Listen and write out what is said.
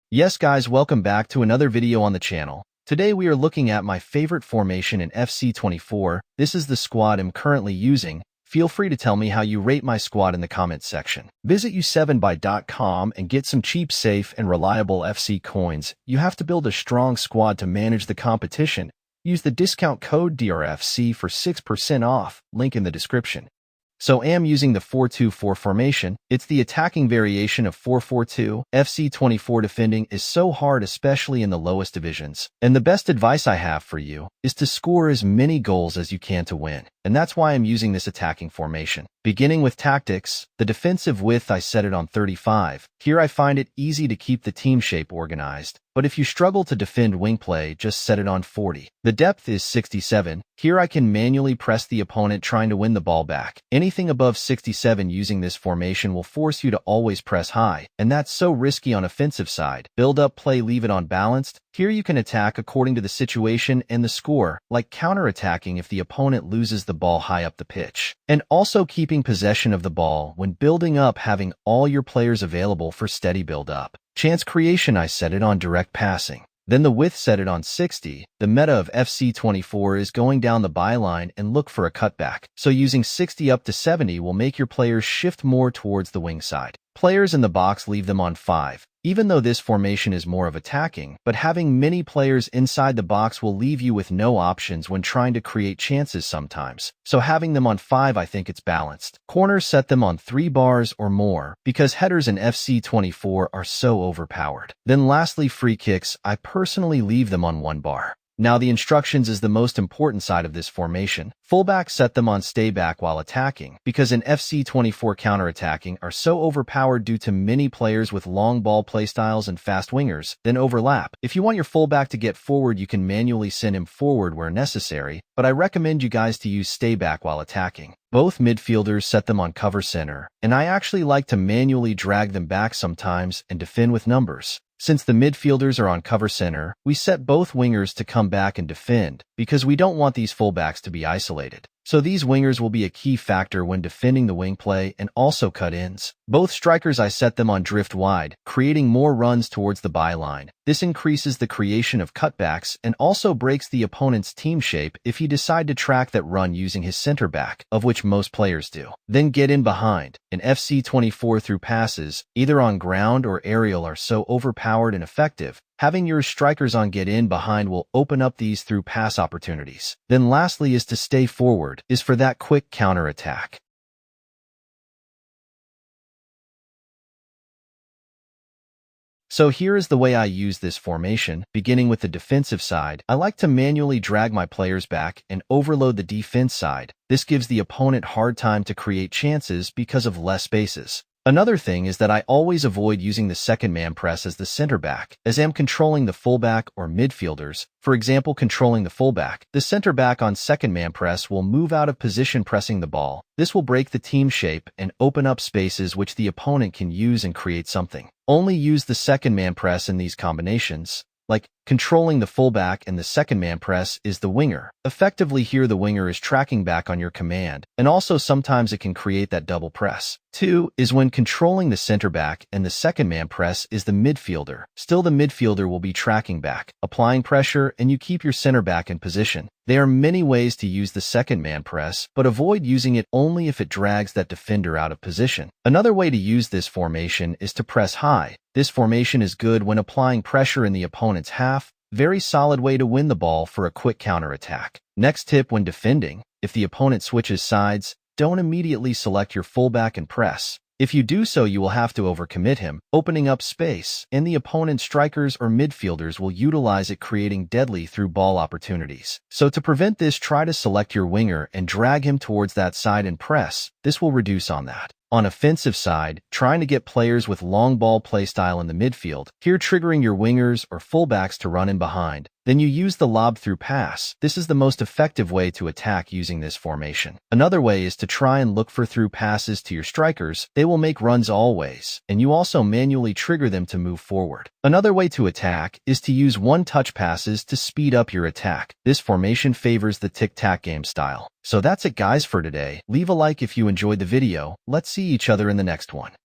Yes guys, welcome back to another video on the channel. Today we are looking at my favorite formation in FC24. This is the squad I'm currently using. Feel free to tell me how you rate my squad in the comments section. Visit u7buy.com and get some cheap, safe, and reliable FC coins. You have to build a strong squad to manage the competition. Use the discount code DRFC for 6% off, link in the description. So I am using the 4-2-4 formation. It's the attacking variation of 4-4-2. FC24 defending is so hard, especially in the lowest divisions. And the best advice I have for you is to score as many goals as you can to win. And that's why I'm using this attacking formation. Beginning with tactics, the defensive width I set it on 35. Here I find it easy to keep the team shape organized. But if you struggle to defend wing play, just set it on 40. The depth is 67. Here I can manually press the opponent trying to win the ball back. Anything above 67 using this formation will force you to always press high, and that's so risky on offensive side. Build up play, leave it on balanced. Here you can attack according to the situation and the score, like counter-attacking if the opponent loses the ball high up the pitch. And also keeping possession of the ball when building up, having all your players available for steady build-up. Chance creation I set it on direct passing. Then the width set it on 60. The meta of FC24 is going down the byline and look for a cutback. So using 60 up to 70 will make your players shift more towards the wing side. Players in the box, leave them on 5. Even though this formation is more of attacking, but having many players inside the box will leave you with no options when trying to create chances sometimes. So having them on 5, I think it's balanced. Corners, set them on 3 bars or more, because headers in FC24 are so overpowered. Then lastly, free kicks, I personally leave them on 1 bar. Now the instructions is the most important side of this formation. Fullback, set them on stay back while attacking, because in FC24 counter-attacking are so overpowered due to many players with long ball playstyles and fast wingers, then overlap. If you want your fullback to get forward, you can manually send him forward where necessary, but I recommend you guys to use stay back while attacking. Both midfielders, set them on cover center, and I actually like to manually drag them back sometimes and defend with numbers. Since the midfielders are on cover center, we set both wingers to come back and defend, because we don't want these fullbacks to be isolated. So these wingers will be a key factor when defending the wing play and also cut-ins. Both strikers, I set them on drift wide, creating more runs towards the byline. This increases the creation of cutbacks and also breaks the opponent's team shape if he decide to track that run using his center back, of which most players do. Then get in behind. In FC24 through passes, either on ground or aerial, are so overpowered and effective. Having your strikers on get in behind will open up these through pass opportunities. Then lastly is to stay forward, is for that quick counter-attack. So here is the way I use this formation. Beginning with the defensive side, I like to manually drag my players back and overload the defense side. This gives the opponent hard time to create chances because of less spaces. Another thing is that I always avoid using the second man press as the center back, as I'm controlling the fullback or midfielders. For example, controlling the fullback, the center back on second man press will move out of position pressing the ball. This will break the team shape and open up spaces which the opponent can use and create something. Only use the second man press in these combinations. Like controlling the fullback and the second man press is the winger. Effectively here the winger is tracking back on your command, and also sometimes it can create that double press. 2 is when controlling the center back and the second man press is the midfielder. Still the midfielder will be tracking back, applying pressure, and you keep your center back in position. There are many ways to use the second man press, but avoid using it only if it drags that defender out of position. Another way to use this formation is to press high. This formation is good when applying pressure in the opponent's half. Very solid way to win the ball for a quick counter-attack. Next tip when defending, if the opponent switches sides, don't immediately select your fullback and press. If you do so, you will have to overcommit him, opening up space, and the opponent's strikers or midfielders will utilize it, creating deadly through ball opportunities. So to prevent this, try to select your winger and drag him towards that side and press. This will reduce on that. On offensive side, trying to get players with long ball playstyle in the midfield, here triggering your wingers or fullbacks to run in behind. Then you use the lob through pass. This is the most effective way to attack using this formation. Another way is to try and look for through passes to your strikers. They will make runs always, and you also manually trigger them to move forward. Another way to attack is to use one-touch passes to speed up your attack. This formation favors the tic-tac game style. So that's it guys for today. Leave a like if you enjoyed the video. Let's see each other in the next one.